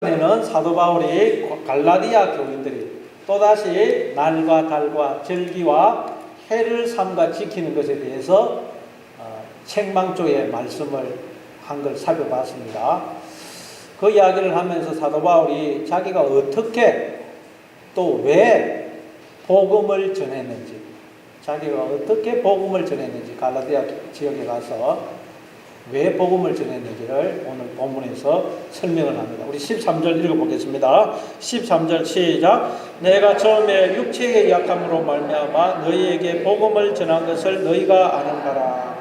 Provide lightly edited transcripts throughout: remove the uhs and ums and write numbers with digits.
에는 사도 바울이 갈라디아 교인들이 또다시 날과 달과 절기와 해를 삼가 지키는 것에 대해서 책망조의 말씀을 한 걸 살펴봤습니다. 그 이야기를 하면서 사도 바울이 자기가 어떻게 또 왜 복음을 전했는지, 자기가 어떻게 복음을 전했는지, 갈라디아 지역에 가서 왜 복음을 전했는지를 오늘 본문에서 설명을 합니다. 우리 13절 읽어보겠습니다. 13절 시작. 내가 처음에 육체의 약함으로 말미암아 너희에게 복음을 전한 것을 너희가 아는가라.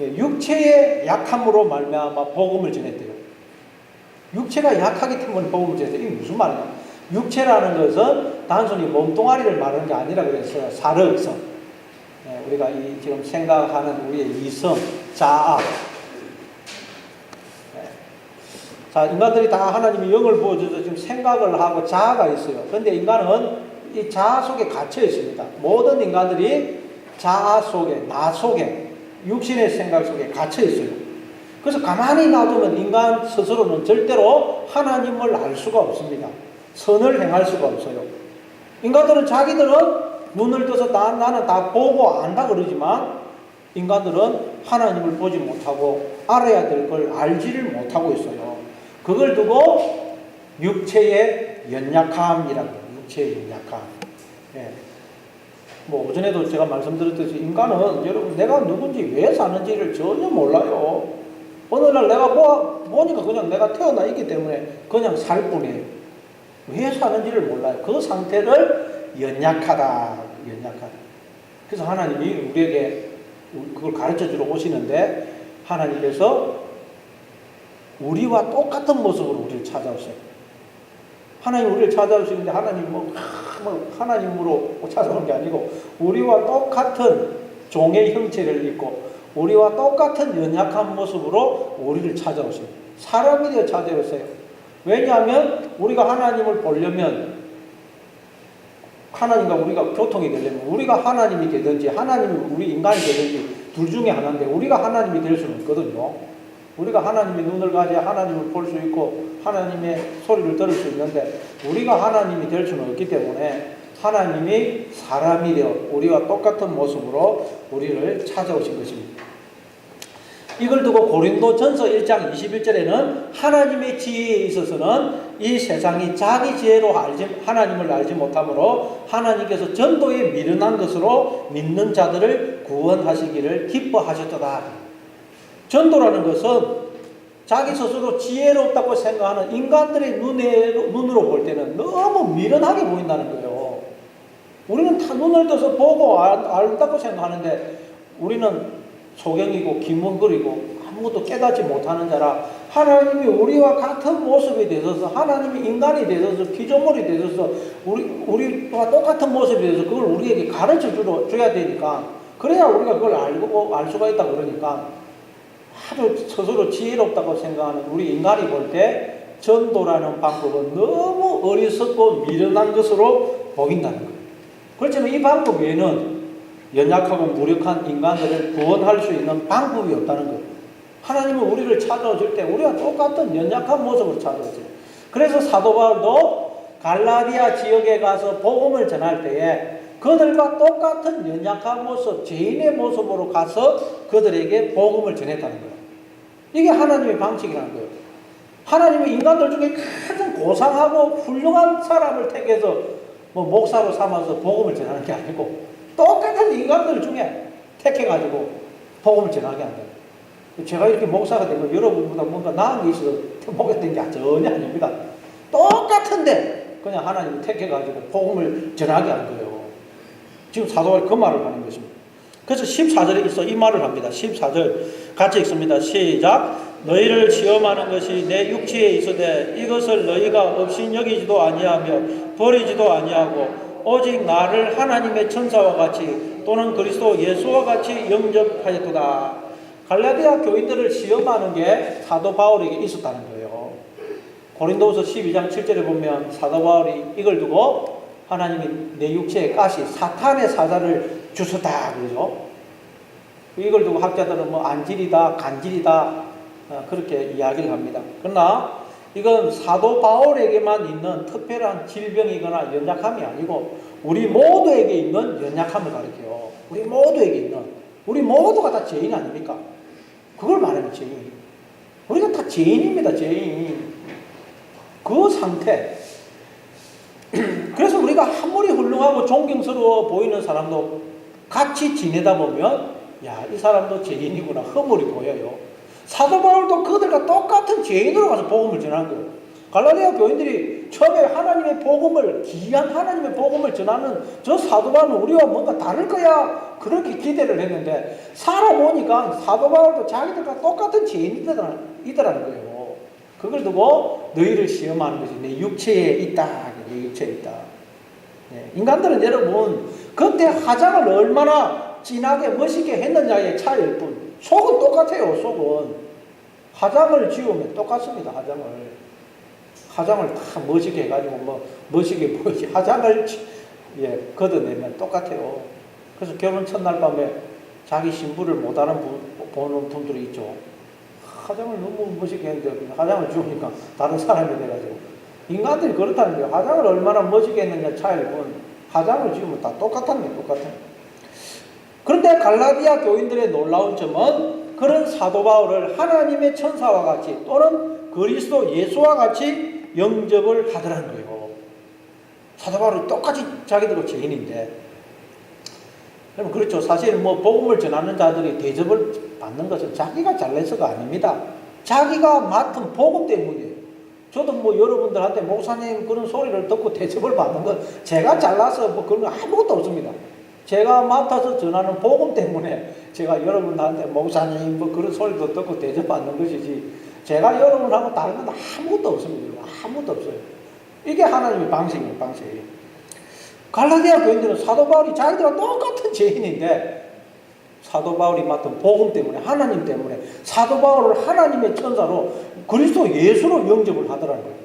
육체의 약함으로 말미암아 복음을 전했대요. 육체가 약하기 때문에 복음을 전했대요. 이게 무슨 말이냐? 육체라는 것은 단순히 몸뚱아리를 말하는 게 아니라 그랬어요. 사력성. 우리가 지금 생각하는 우리의 이성, 자아. 자, 인간들이 다 하나님이 영을 부어줘서 지금 생각을 하고 자아가 있어요. 그런데 인간은 이 자아 속에 갇혀 있습니다. 모든 인간들이 자아 속에, 나 속에, 육신의 생각 속에 갇혀 있어요. 그래서 가만히 놔두면 인간 스스로는 절대로 하나님을 알 수가 없습니다. 선을 행할 수가 없어요. 인간들은 자기들은 눈을 떠서 나는 다 보고 안다 그러지만 인간들은 하나님을 보지 못하고 알아야 될 걸 알지를 못하고 있어요. 그걸 두고 육체의 연약함이라고 해요. 육체의 연약함. 예. 뭐 오전에도 제가 말씀드렸듯이 인간은 여러분 내가 누군지 왜 사는지를 전혀 몰라요. 어느 날 내가 보니까 그냥 내가 태어나 있기 때문에 그냥 살 뿐이에요. 왜 사는지를 몰라요. 그 상태를 연약하다. 그래서 하나님이 우리에게 그걸 가르쳐 주러 오시는데 하나님께서 우리와 똑같은 모습으로 우리를 찾아오세요. 하나님 우리를 찾아오시는데 하나님 하나님으로 찾아오는 게 아니고 우리와 똑같은 종의 형체를 입고 우리와 똑같은 연약한 모습으로 우리를 찾아오세요. 사람이 되어 찾아오세요. 왜냐하면 우리가 하나님을 보려면 하나님과 우리가 교통이 되려면 우리가 하나님이 되든지 하나님이 우리 인간이 되든지 둘 중에 하나인데 우리가 하나님이 될 수는 없거든요. 우리가 하나님의 눈을 가져야 하나님을 볼 수 있고 하나님의 소리를 들을 수 있는데 우리가 하나님이 될 수는 없기 때문에 하나님이 사람이 되어 우리와 똑같은 모습으로 우리를 찾아오신 것입니다. 이걸 두고 고린도전서 1장 21절에는 하나님의 지혜에 있어서는 이 세상이 자기 지혜로 하나님을 알지 못하므로 하나님께서 전도에 미련한 것으로 믿는 자들을 구원하시기를 기뻐하셨도다. 전도라는 것은 자기 스스로 지혜롭다고 생각하는 인간들의 눈으로 볼 때는 너무 미련하게 보인다는 거예요. 우리는 다 눈을 떠서 보고 알다고 생각하는데 우리는 소경이고 기문거리고 아무것도 깨닫지 못하는 자라 하나님이 우리와 같은 모습이 되셔서 하나님이 인간이 되셔서 피조물이 되셔서 우리와 똑같은 모습이 되셔서 그걸 우리에게 가르쳐 줘야 되니까 그래야 우리가 그걸 알 수가 있다 그러니까 아주 스스로 지혜롭다고 생각하는 우리 인간이 볼 때 전도라는 방법은 너무 어리석고 미련한 것으로 보인다는 거예요. 그렇지만 이 방법 외에는 연약하고 무력한 인간들을 구원할 수 있는 방법이 없다는 거예요. 하나님은 우리를 찾아오실 때 우리가 똑같은 연약한 모습으로 찾아오세요. 그래서 사도 바울도 갈라디아 지역에 가서 복음을 전할 때에 그들과 똑같은 연약한 모습, 죄인의 모습으로 가서 그들에게 복음을 전했다는 거예요. 이게 하나님의 방식이라는 거예요. 하나님이 인간들 중에 가장 고상하고 훌륭한 사람을 택해서 목사로 삼아서 복음을 전하는 게 아니고 똑같은 인간들 중에 택해가지고 복음을 전하게 한다. 제가 이렇게 목사가 된 거 여러분보다 뭔가 나은 게 있어서 목사가 된 게 전혀 아닙니다. 똑같은데 그냥 하나님이 택해가지고 복음을 전하게 한 거예요. 지금 사도가 그 말을 하는 것입니다. 그래서 14절에 있어 이 말을 합니다. 14절 같이 읽습니다. 시작. 너희를 시험하는 것이 내 육체에 있으되 이것을 너희가 업신여기지도 아니하며 버리지도 아니하고 오직 나를 하나님의 천사와 같이 또는 그리스도 예수와 같이 영접하였도다. 갈라디아 교인들을 시험하는 게 사도 바울에게 있었다는 거예요. 고린도후서 12장 7절에 보면 사도 바울이 이걸 두고 하나님이 내 육체에 가시 사탄의 사자를 주셨다 그러죠. 이걸 두고 학자들은 안질이다 간질이다 그렇게 이야기를 합니다. 그러나 이건 사도 바울에게만 있는 특별한 질병이거나 연약함이 아니고 우리 모두에게 있는 연약함을 가리켜요. 우리 모두에게 있는, 우리 모두가 다 죄인 아닙니까? 그걸 말하는 죄인. 우리가 다 죄인입니다. 죄인. 그 상태. 그래서 우리가 아무리 훌륭하고 존경스러워 보이는 사람도 같이 지내다 보면 야, 이 사람도 죄인이구나 허물이 보여요. 사도 바울도 그들과 똑같은 죄인으로 가서 복음을 전하는 거예요. 갈라디아 교인들이 처음에 하나님의 복음을, 귀한 하나님의 복음을 전하는 저 사도 바울은 우리와 뭔가 다를 거야 그렇게 기대를 했는데 살아보니까 사도 바울도 자기들과 똑같은 죄인이더라는 거예요. 그걸 두고 너희를 시험하는 것이 내 육체에 있다. 내 육체에 있다. 네. 인간들은 여러분 그때 화장을 얼마나 진하게 멋있게 했느냐의 차이일 뿐 속은 똑같아요. 속은 화장을 지우면 똑같습니다. 화장을 다 멋있게 해가지고 뭐 멋있게 보이지 화장을 걷어내면 똑같아요. 그래서 결혼 첫날 밤에 자기 신부를 못 보는 분들이 있죠. 화장을 너무 멋있게 했는데 화장을 지우니까 다른 사람이 돼가지고 인간들이 그렇다는 거예요. 화장을 얼마나 멋있게 했느냐 차이일 뿐 화장을 지우면 다 똑같다는 게 똑같아요. 그런데 갈라디아 교인들의 놀라운 점은 그런 사도 바울을 하나님의 천사와 같이 또는 그리스도 예수와 같이 영접을 하더라는 거예요. 사도 바울이 똑같이 자기들도 죄인인데 그럼 그렇죠. 사실 뭐 복음을 전하는 자들이 대접을 받는 것은 자기가 잘내서가 아닙니다. 자기가 맡은 복음 때문이에요. 저도 뭐 여러분들한테 목사님 그런 소리를 듣고 대접을 받는 건 제가 잘나서 뭐 그런 거 아무것도 없습니다. 제가 맡아서 전하는 복음 때문에 제가 여러분한테 목사님 뭐 그런 소리도 듣고 대접받는 것이지 제가 여러분하고 다른 건 아무것도 없습니다. 아무것도 없어요. 이게 하나님의 방식이에요. 방식. 갈라디아 교인들은 사도 바울이 자기들과 똑같은 죄인인데 사도 바울이 맡은 복음 때문에 하나님 때문에 사도 바울을 하나님의 천사로 그리스도 예수로 영접을 하더라는 거예요.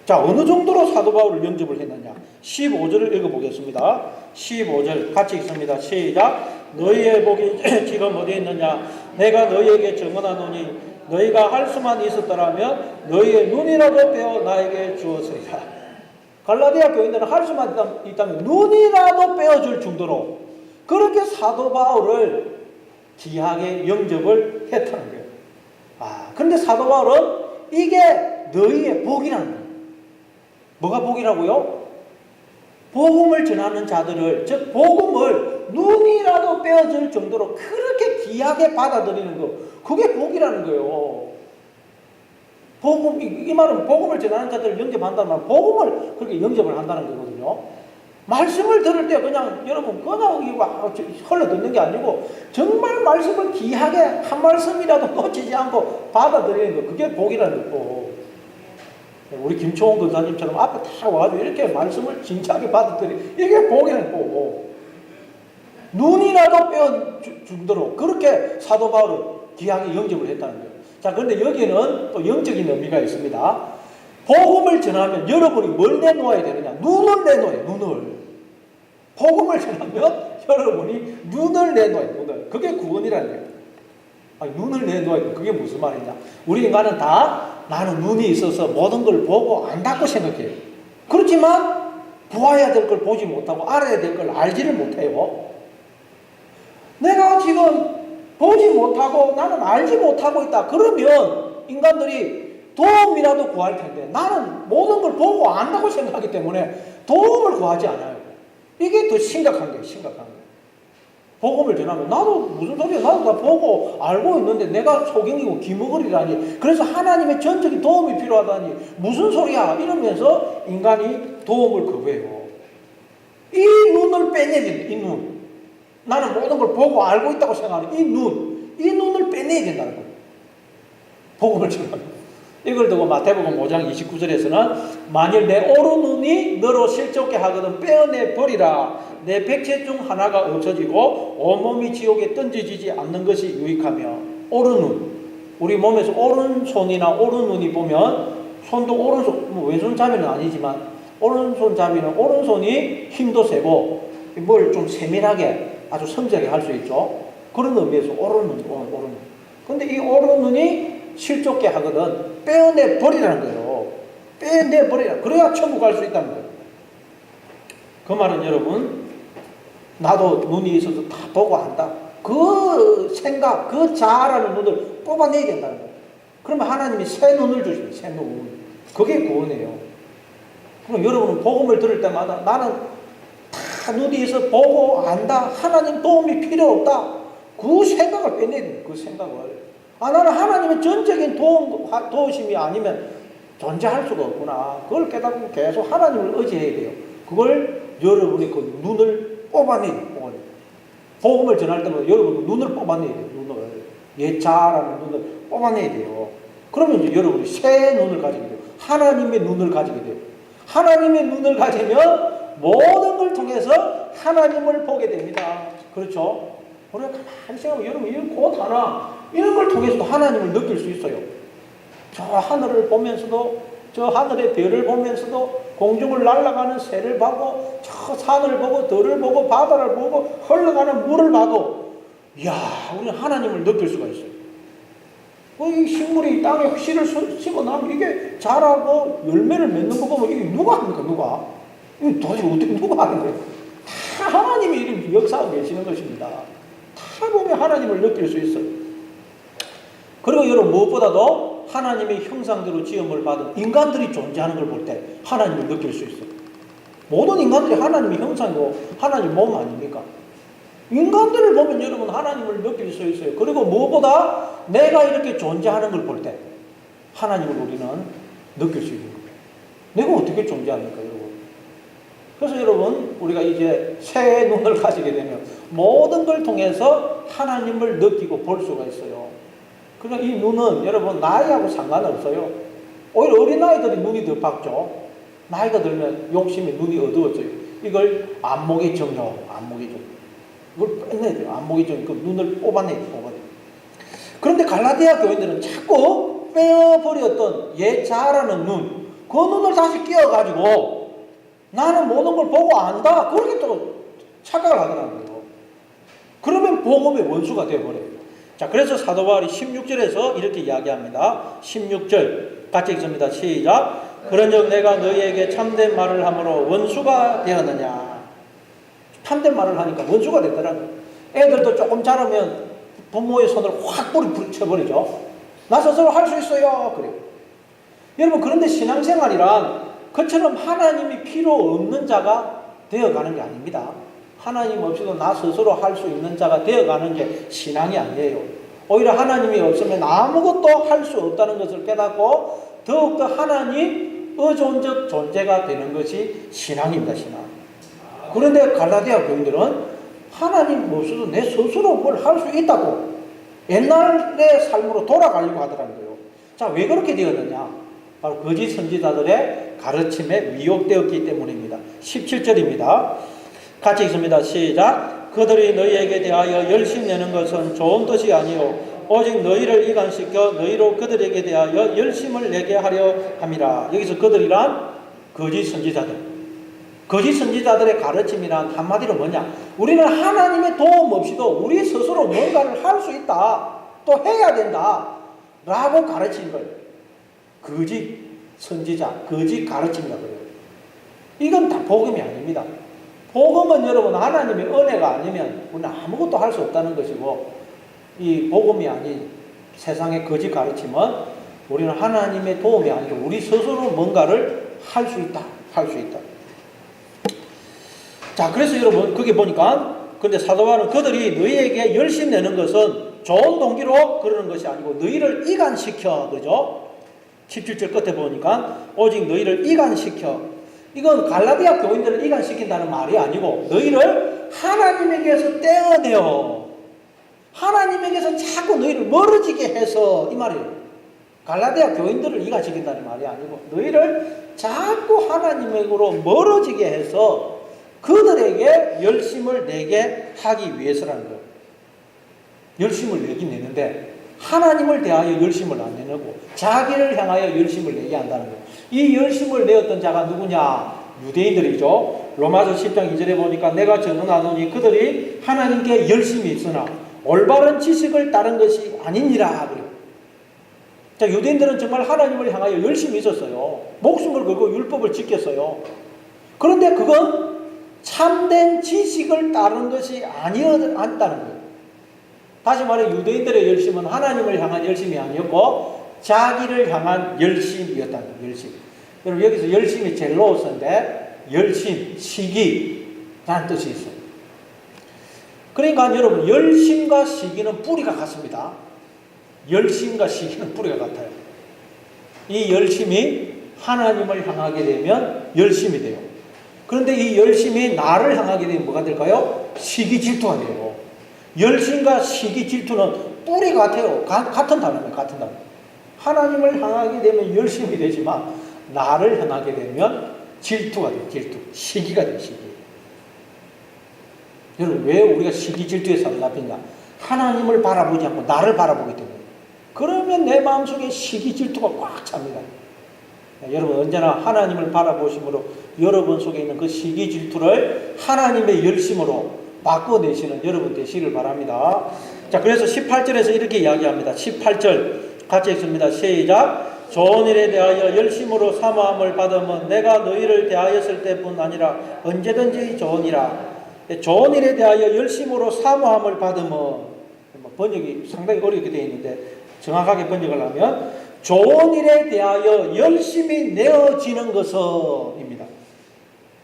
자, 어느 정도로 사도 바울을 영접을 했느냐 15절을 읽어보겠습니다. 15절 같이 읽습니다. 시작. 너희의 복이 지금 어디에 있느냐 내가 너희에게 증언하노니 너희가 할 수만 있었더라면 너희의 눈이라도 빼어 나에게 주었으리라. 갈라디아 교인들은 할 수만 있다면 눈이라도 빼어줄 정도로 그렇게 사도 바울을 귀하게 영접을 했다는 거예요. 그런데 사도 바울은 이게 너희의 복이라는 거예요. 뭐가 복이라고요? 복음을 전하는 자들을, 즉 복음을 눈이라도 빼어줄 정도로 그렇게 귀하게 받아들이는 거, 그게 복이라는 거예요. 복음, 이 말은 복음을 전하는 자들을 영접한다는 말은 복음을 그렇게 영접을 한다는 거거든요. 말씀을 들을 때 그냥 여러분 그냥 흘러 듣는 게 아니고 정말 말씀을 귀하게 한 말씀이라도 놓치지 않고 받아들이는 거, 그게 복이라는 거고. 우리 김초원 권사님처럼 앞에 다 와가지고 이렇게 말씀을 진지하게 받아들이 이게 복이라는 거고 눈이라도 빼어 주도록 그렇게 사도 바울을 귀하게 영접을 했다는 거예요. 자, 그런데 여기는 또 영적인 의미가 있습니다. 복음을 전하면 여러분이 뭘 내놓아야 되느냐? 눈을 내놓아요. 눈을. 복음을 전하면 여러분이 눈을 내놓아요. 눈을. 그게 구원이라는 거예요. 아니, 눈을 내놓아야 돼. 그게 무슨 말이냐? 우리 인간은 다 나는 눈이 있어서 모든 걸 보고 안다고 생각해요. 그렇지만 보아야 될 걸 보지 못하고 알아야 될 걸 알지를 못해요. 내가 지금 보지 못하고 나는 알지 못하고 있다. 그러면 인간들이 도움이라도 구할 텐데 나는 모든 걸 보고 안다고 생각하기 때문에 도움을 구하지 않아요. 이게 더 심각한 거예요. 심각한 거예요. 복음을 전하면 나도 무슨 소리야. 나도 다 보고 알고 있는데 내가 소경이고 기머거리라니. 그래서 하나님의 전적인 도움이 필요하다니. 무슨 소리야. 이러면서 인간이 도움을 거부해요. 이 눈을 빼내야 된다. 이 눈. 나는 모든 걸 보고 알고 있다고 생각하는 이 눈. 이 눈을 빼내야 된다는 거예요. 복음을 전하면. 이걸 두고 마태복음 5장 29절에서는 만일 내 오른눈이 너로 실족게 하거든 빼어내 버리라. 내 백체 중 하나가 없어지고 온몸이 지옥에 던져지지 않는 것이 유익하며. 오른눈, 우리 몸에서 오른손이나 오른눈이 보면 손도 오른손, 뭐 왼손잡이는 아니지만 오른손잡이는 오른손이 힘도 세고 뭘 좀 세밀하게 아주 섬세하게 할 수 있죠. 그런 의미에서 오른눈. 근데 이 오른눈이 실족게 하거든 빼어내 버리라는 거예요. 빼내버려야, 그래야 천국 갈 수 있다는 거예요. 그 말은 여러분, 나도 눈이 있어서 다 보고 안다. 그 생각, 그 자아라는 눈을 뽑아내야 된다는 거예요. 그러면 하나님이 새 눈을 주십니다. 새 눈. 그게 구원이에요. 그럼 여러분은 복음을 들을 때마다 나는 다 눈이 있어 보고 안다. 하나님 도움이 필요 없다. 그 생각을 빼내야 돼요. 그 생각을. 나는 하나님의 전적인 도우심이 아니면 존재할 수가 없구나. 그걸 깨닫고 계속 하나님을 의지해야 돼요. 그걸 여러분이 그 눈을 뽑아내야 돼요. 복음을 전할 때마다 여러분 눈을 뽑아내야 돼요. 눈을. 옛 자아라는 눈을 뽑아내야 돼요. 그러면 이제 여러분이 새 눈을 가지게 돼요. 하나님의 눈을 가지게 돼요. 하나님의 눈을 가지면 모든 걸 통해서 하나님을 보게 됩니다. 그렇죠? 우리가 가만히 생각하면 여러분 이런 곧 하나 이런 걸 통해서도 하나님을 느낄 수 있어요. 저 하늘을 보면서도 저 하늘의 별을 보면서도 공중을 날아가는 새를 보고 저 산을 보고 들을 보고 바다를 보고 흘러가는 물을 봐도 이야 우리는 하나님을 느낄 수가 있어요. 이 식물이 땅에 씨를 심어나면 이게 자라고 열매를 맺는 거 보면 이게 누가 합니까? 누가? 이거 도대체 어떻게 누가 하는 거예요? 다 하나님이 이렇게 역사하고 계시는 것입니다. 다 보면 하나님을 느낄 수 있어요. 그리고 여러분 무엇보다도 하나님의 형상대로 지음을 받은 인간들이 존재하는 걸 볼 때 하나님을 느낄 수 있어요. 모든 인간들이 하나님의 형상이고 하나님 몸 아닙니까? 인간들을 보면 여러분 하나님을 느낄 수 있어요. 그리고 무엇보다 내가 이렇게 존재하는 걸 볼 때 하나님을 우리는 느낄 수 있는 거예요. 내가 어떻게 존재합니까 여러분? 그래서 여러분 우리가 이제 새 눈을 가지게 되면 모든 걸 통해서 하나님을 느끼고 볼 수가 있어요. 그러니까 이 눈은 여러분 나이하고 상관없어요. 오히려 어린아이들이 눈이 더 밝죠. 나이가 들면 욕심이 눈이 어두워져요. 이걸 안목의 정이라고 안목의 정. 이걸 빼내야 돼요. 안목의 정. 그 눈을 뽑아내야 돼요. 그런데 갈라디아 교인들은 자꾸 빼어버렸던 옛 자라는 눈, 그 눈을 다시 끼워가지고 나는 모든 걸 보고 안다. 그렇게 또 착각을 하더라고요. 그러면 복음의 원수가 되어버려요. 자, 그래서 사도 바울이 16절에서 이렇게 이야기합니다. 16절 같이 읽습니다. 시작. 그런즉 내가 너희에게 참된 말을 함으로 원수가 되었느냐. 참된 말을 하니까 원수가 됐더라고요. 애들도 조금 자라면 부모의 손을 확 뿌리쳐버리죠. 나 스스로 할 수 있어요. 그래요. 여러분 그런데 신앙생활이란 그처럼 하나님이 필요 없는 자가 되어가는 게 아닙니다. 하나님 없이도 나 스스로 할 수 있는 자가 되어가는 게 신앙이 아니에요. 오히려 하나님이 없으면 아무것도 할 수 없다는 것을 깨닫고 더욱더 하나님 의존적 존재가 되는 것이 신앙입니다. 신앙. 그런데 갈라디아 교인들은 하나님 없어도 내 스스로 뭘 할 수 있다고 옛날의 삶으로 돌아가려고 하더라고요. 자, 왜 그렇게 되었느냐? 바로 거짓 선지자들의 가르침에 미혹되었기 때문입니다. 17절입니다. 같이 읽습니다. 시작. 그들이 너희에게 대하여 열심내는 것은 좋은 뜻이 아니요 오직 너희를 이간시켜 너희로 그들에게 대하여 열심을 내게 하려 함이라. 여기서 그들이란 거짓 선지자들. 거짓 선지자들의 가르침이란 한마디로 뭐냐? 우리는 하나님의 도움 없이도 우리 스스로 뭔가를 할 수 있다. 또 해야 된다. 라고 가르치는 거예요. 거짓 선지자, 거짓 가르침이라고 해요. 이건 다 복음이 아닙니다. 복음은 여러분 하나님의 은혜가 아니면 우리는 아무것도 할 수 없다는 것이고 이 복음이 아닌 세상의 거짓 가르침은 우리는 하나님의 도움이 아니고 우리 스스로 뭔가를 할 수 있다. 할 수 있다. 자, 그래서 여러분 거기 보니까 근데 사도 바울은 그들이 너희에게 열심 내는 것은 좋은 동기로 그러는 것이 아니고 너희를 이간시켜 그죠? 17절 끝에 보니까 오직 너희를 이간시켜. 이건 갈라디아 교인들을 이간시킨다는 말이 아니고 너희를 하나님에게서 떼어내어 하나님에게서 자꾸 너희를 멀어지게 해서 이 말이에요. 갈라디아 교인들을 이간시킨다는 말이 아니고 너희를 자꾸 하나님에게로 멀어지게 해서 그들에게 열심을 내게 하기 위해서라는 거예요. 열심을 내긴 내는데 하나님을 대하여 열심을 안 내고 자기를 향하여 열심을 내게 한다는 거예요. 이 열심을 내었던 자가 누구냐? 유대인들이죠. 로마서 10장 2절에 보니까 내가 전언하노니 그들이 하나님께 열심이 있으나 올바른 지식을 따른 것이 아니니라. 그래요. 자, 유대인들은 정말 하나님을 향하여 열심히 있었어요. 목숨을 걸고 율법을 지켰어요. 그런데 그건 참된 지식을 따르는 것이 아니었다는 거예요. 다시 말해 유대인들의 열심은 하나님을 향한 열심이 아니었고 자기를 향한 열심이었다는 거예요. 열심. 여러분 여기서 열심이 젤로스인데 열심, 시기라는 뜻이 있어요. 그러니까 여러분 열심과 시기는 뿌리가 같습니다. 열심과 시기는 뿌리가 같아요. 이 열심이 하나님을 향하게 되면 열심이 돼요. 그런데 이 열심이 나를 향하게 되면 뭐가 될까요? 시기 질투가 돼요. 열심과 시기 질투는 뿌리 같아요. 같은 단어입니다. 같은 단어. 하나님을 향하게 되면 열심이 되지만 나를 향하게 되면 질투가 돼요. 질투. 시기가 돼요. 시기. 여러분 왜 우리가 시기 질투에 사로잡히냐? 하나님을 바라보지 않고 나를 바라보기 때문에. 그러면 내 마음속에 시기 질투가 꽉 찹니다. 여러분 언제나 하나님을 바라보심으로 여러분 속에 있는 그 시기 질투를 하나님의 열심으로 바꿔내시는 여러분 되시길 바랍니다. 자, 그래서 18절에서 이렇게 이야기합니다. 18절 같이 읽습니다. 시작. 좋은 일에 대하여 열심으로 사모함을 받으면 내가 너희를 대하였을 때뿐 아니라 언제든지 좋은 일에 대하여 열심으로 사모함을 받으면, 번역이 상당히 어렵게 되어 있는데 정확하게 번역을 하면 좋은 일에 대하여 열심히 내어지는 것은입니다.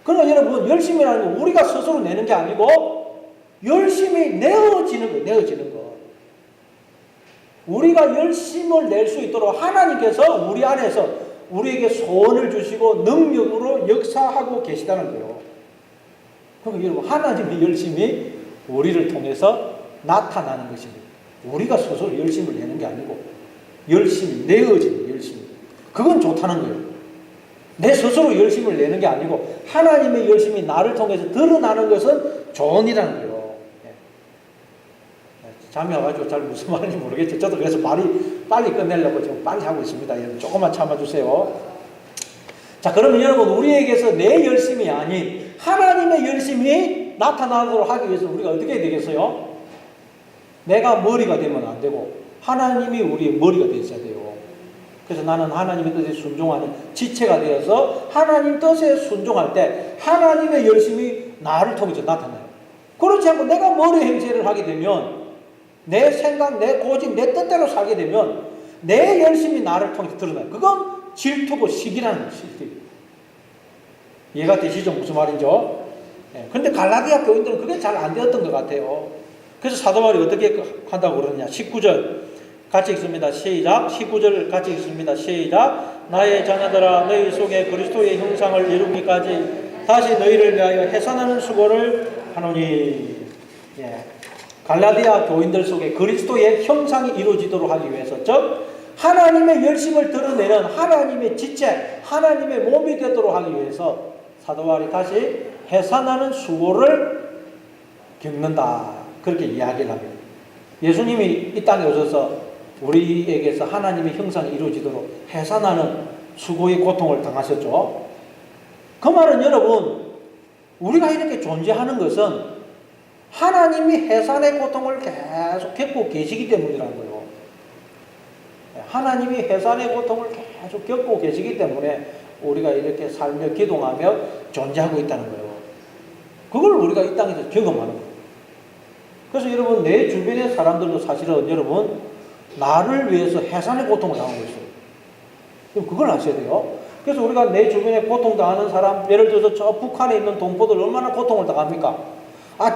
그러나 여러분 열심이라는 건 우리가 스스로 내는 게 아니고 열심히 내어지는 거, 내어지는 거. 우리가 열심을 낼 수 있도록 하나님께서 우리 안에서 우리에게 소원을 주시고 능력으로 역사하고 계시다는 거예요. 그러니까 여러분 하나님의 열심이 우리를 통해서 나타나는 것입니다. 우리가 스스로 열심을 내는 게 아니고 열심히 내어지는 열심히. 그건 좋다는 거예요. 내 스스로 열심을 내는 게 아니고 하나님의 열심이 나를 통해서 드러나는 것은 좋은 일이라는 거예요. 잠이 와가지고 잘 무슨 말인지 모르겠죠. 저도 그래서 빨리 끝내려고 지금 빨리 하고 있습니다. 여러분 조금만 참아주세요. 자, 그러면 여러분 우리에게서 내 열심이 아닌 하나님의 열심이 나타나도록 하기 위해서 우리가 어떻게 해야 되겠어요? 내가 머리가 되면 안 되고 하나님이 우리의 머리가 되어야 돼요. 그래서 나는 하나님의 뜻에 순종하는 지체가 되어서 하나님 뜻에 순종할 때 하나님의 열심이 나를 통해서 나타나요. 그렇지 않고 내가 머리 행세를 하게 되면 내 생각, 내 고집, 내 뜻대로 살게 되면 내 열심이 나를 통해서 드러나요. 그건 질투고 시기라는 거예요. 시기. 이해가 되시죠? 무슨 말인죠? 그런데 갈라디아 교인들은 그게 잘 안 되었던 것 같아요. 그래서 사도 바울이 어떻게 한다고 그러느냐. 19절 같이 읽습니다. 시작. 19절 같이 읽습니다. 시작. 나의 자녀들아 너희 속에 그리스도의 형상을 이루기까지 다시 너희를 위하여 해산하는 수고를 하노니. 갈라디아 교인들 속에 그리스도의 형상이 이루어지도록 하기 위해서, 즉 하나님의 열심을 드러내는 하나님의 지체, 하나님의 몸이 되도록 하기 위해서 사도 바울이 다시 해산하는 수고를 겪는다. 그렇게 이야기를 합니다. 예수님이 이 땅에 오셔서 우리에게서 하나님의 형상이 이루어지도록 해산하는 수고의 고통을 당하셨죠. 그 말은 여러분 우리가 이렇게 존재하는 것은 하나님이 해산의 고통을 계속 겪고 계시기 때문이라는 거예요. 하나님이 해산의 고통을 계속 겪고 계시기 때문에 우리가 이렇게 살며 기동하며 존재하고 있다는 거예요. 그걸 우리가 이 땅에서 경험하는 거예요. 그래서 여러분 내 주변의 사람들도 사실은 여러분 나를 위해서 해산의 고통을 당하고 있어요. 그럼 그걸 아셔야 돼요. 그래서 우리가 내 주변에 고통당하는 사람, 예를 들어서 저 북한에 있는 동포들 얼마나 고통을 당합니까?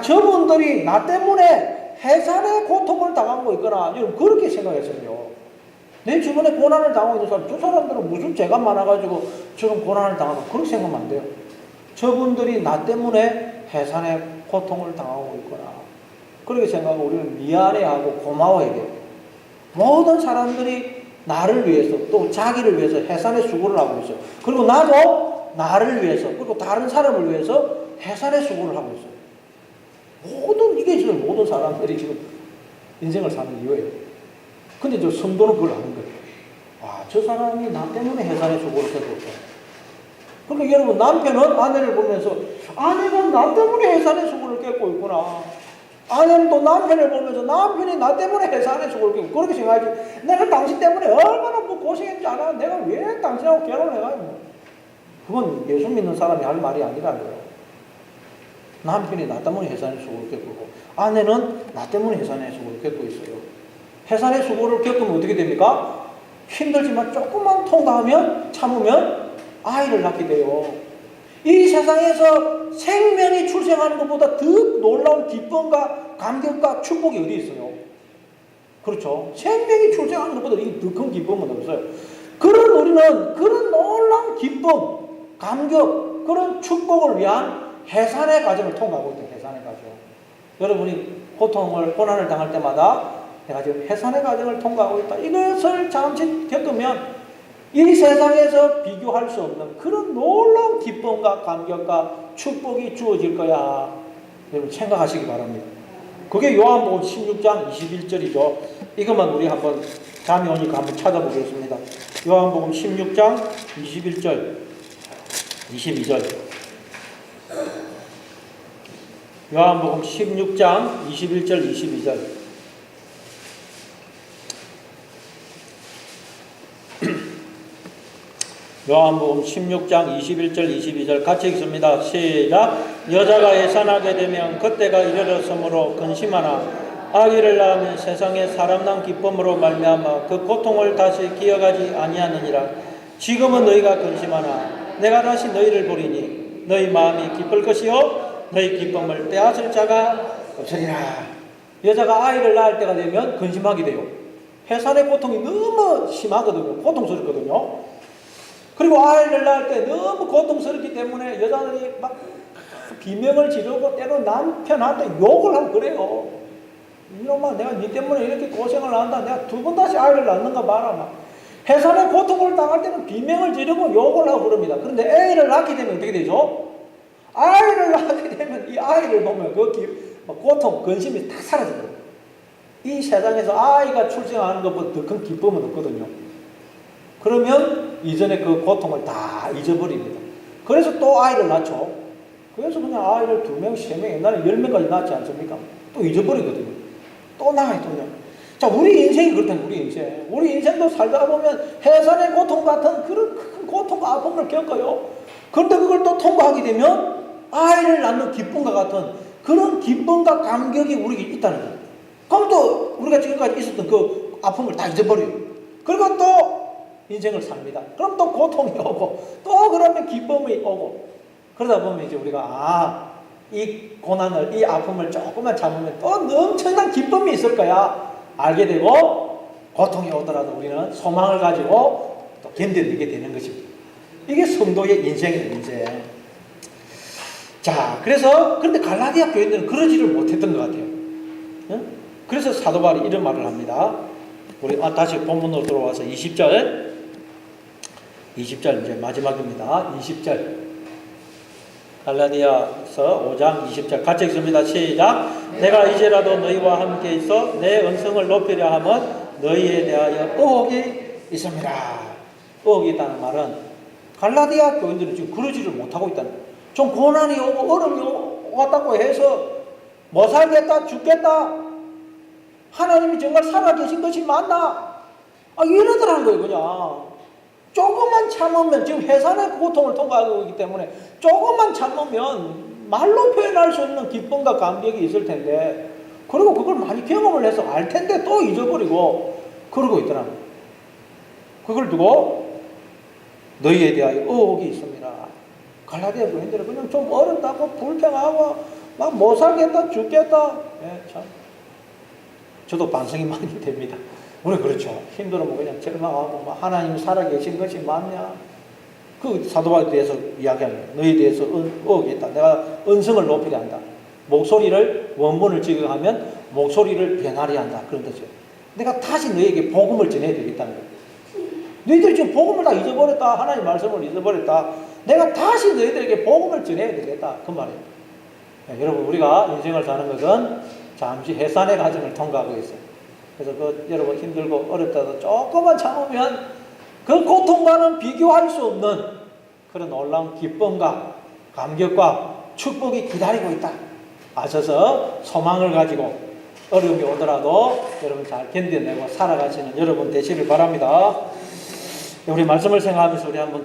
저분들이 나 때문에 해산의 고통을 당하고 있거나 여러분 그렇게 생각했어요. 내 주변에 고난을 당하고 있는 사람, 저 사람들은 무슨 죄가 많아가지고 저런 고난을 당하고 그렇게 생각하면 안 돼요. 저분들이 나 때문에 해산의 고통을 당하고 있거나 그렇게 생각하고 우리는 미안해하고 고마워해야 돼요. 모든 사람들이 나를 위해서 또 자기를 위해서 해산의 수고를 하고 있어요. 그리고 나도 나를 위해서 그리고 다른 사람을 위해서 해산의 수고를 하고 있어요. 이게 지금 모든 사람들이 지금 인생을 사는 이유예요. 근데 저 성도는 그걸 아는 거예요. 저 사람이 나 때문에 해산의 수고를 겪고 있다. 그러니까 여러분 남편은 아내를 보면서 아내가 나 때문에 해산의 수고를 겪고 있구나. 아내는 또 남편을 보면서 남편이 나 때문에 해산의 수고를 겪고 그렇게 생각하지. 내가 당신 때문에 얼마나 뭐 고생했지 않아? 내가 왜 당신하고 결혼해가지고? 그건 예수 믿는 사람이 할 말이 아니라고요. 남편이 나 때문에 해산의 수고를 겪고 아내는 나 때문에 해산의 수고를 겪고 있어요. 해산의 수고를 겪으면 어떻게 됩니까? 힘들지만 조금만 통과하면 참으면 아이를 낳게 돼요. 이 세상에서 생명이 출생하는 것보다 더 놀라운 기쁨과 감격과 축복이 어디 있어요? 그렇죠. 생명이 출생하는 것보다 이게 더 큰 기쁨은 없어요. 그런 우리는 그런 놀라운 기쁨, 감격, 그런 축복을 위한 해산의 과정을 통과하고 있다. 해산의 과정. 여러분이 고통을, 고난을 당할 때마다 내가 지금 해산의 과정을 통과하고 있다. 이것을 잠시 겪으면 이 세상에서 비교할 수 없는 그런 놀라운 기쁨과 감격과 축복이 주어질 거야. 여러분 생각하시기 바랍니다. 그게 요한복음 16장 21절이죠. 이것만 우리 한번 잠이 오니까 한번 찾아보겠습니다. 요한복음 16장 21절, 22절. 요한복음 16장 21절, 22절. 요한복음 16장 21절 22절 같이 읽습니다. 시작. 여자가 해산하게 되면 그때가 이르렀으므로 근심하나 아기를 낳으면 세상에 사람난 기쁨으로 말미암아 그 고통을 다시 기억하지 아니하느니라. 지금은 너희가 근심하나 내가 다시 너희를 보리니 너희 마음이 기쁠 것이요 너희 기쁨을 빼앗을 자가 없으리라. 여자가 아이를 낳을 때가 되면 근심하게 돼요. 해산의 고통이 너무 심하거든요. 고통스럽거든요. 그리고 아이를 낳을 때 너무 고통스럽기 때문에 여자들이 막 비명을 지르고 때로 남편한테 욕을 하고 그래요. 이놈아 내가 니 때문에 이렇게 고생을 한다. 내가 두 번 다시 아이를 낳는가 봐라. 막 해산의 고통을 당할 때는 비명을 지르고 욕을 하고 그럽니다. 그런데 애를 낳게 되면 어떻게 되죠? 아이를 낳게 되면 이 아이를 보면 그 고통, 근심이 다 사라져요. 이 세상에서 아이가 출생하는 것보다 더 큰 기쁨은 없거든요. 그러면 이전에 그 고통을 다 잊어버립니다. 그래서 또 아이를 낳죠. 그래서 그냥 아이를 2명, 3명, 옛날에 10명까지 낳지 않습니까? 또 잊어버리거든요. 또 낳아요, 또요. 자, 우리 인생이 그렇다는 우리 인생. 우리 인생도 살다 보면 해산의 고통 같은 그런 큰 고통과 아픔을 겪어요. 그런데 그걸 또 통과하게 되면 아이를 낳는 기쁨과 같은 그런 기쁨과 감격이 우리에게 있다는 거예요. 그럼 또 우리가 지금까지 있었던 그 아픔을 다 잊어버려요. 그리고 또 인생을 삽니다. 그럼 또 고통이 오고 또 그러면 기쁨이 오고 그러다 보면 이제 우리가 이 고난을 이 아픔을 조금만 참으면 또 엄청난 기쁨이 있을 거야 알게 되고 고통이 오더라도 우리는 소망을 가지고 또 견뎌내게 되는 것입니다. 이게 성도의 인생이에요. 인생. 자, 그런데 갈라디아 교인들은 그러지를 못했던 것 같아요. 응? 그래서 사도 바울이 이런 말을 합니다. 우리 다시 본문으로 들어와서 20절 이제 마지막입니다. 20절 갈라디아서 5장 20절 같이 읽습니다. 시작. 내가 이제라도 너희와 함께 있어 내 은성을 높이려 하면 너희에 대하여 의혹이 있습니다. 의혹이 있다는 말은 갈라디아 교인들은 지금 그러지를 못하고 있다는 거예요. 좀 고난이 오고 어려움이 왔다고 해서 못 살겠다 죽겠다 하나님이 정말 살아계신 것이 맞나 이러더라는 거예요. 그냥 조금만 참으면 지금 해산의 고통을 통과하고 있기 때문에 조금만 참으면 말로 표현할 수 없는 기쁨과 감격이 있을 텐데 그리고 그걸 많이 경험을 해서 알 텐데 또 잊어버리고 그러고 있더라고요. 그걸 두고 너희에 대하여 의혹이 있습니다. 갈라디아 교인들은 그냥 좀 어렵다고 불평하고 막 못 살겠다 죽겠다. 참 저도 반성이 많이 됩니다. 우리 그렇죠. 힘들면 그냥 절망하고 하나님 살아계신 것이 맞냐? 그 사도바울에 대해서 이야기합니다. 너희에 대해서 의혹이 있다. 내가 은성을 높이려 한다. 목소리를 원문을 적용하면 목소리를 변하려 한다. 그런 뜻이에요. 내가 다시 너희에게 복음을 전해야 되겠다는 거예요. 너희들이 지금 복음을 다 잊어버렸다. 하나님 말씀을 잊어버렸다. 내가 다시 너희들에게 복음을 전해야 되겠다. 그 말이에요. 네, 여러분 우리가 인생을 사는 것은 잠시 해산의 과정을 통과하고 있어요. 그래서 여러분 힘들고 어렵다도 조금만 참으면 그 고통과는 비교할 수 없는 그런 놀라운 기쁨과 감격과 축복이 기다리고 있다. 아셔서 소망을 가지고 어려움이 오더라도 여러분 잘 견뎌내고 살아가시는 여러분 되시길 바랍니다. 우리 말씀을 생각하면서 우리 한번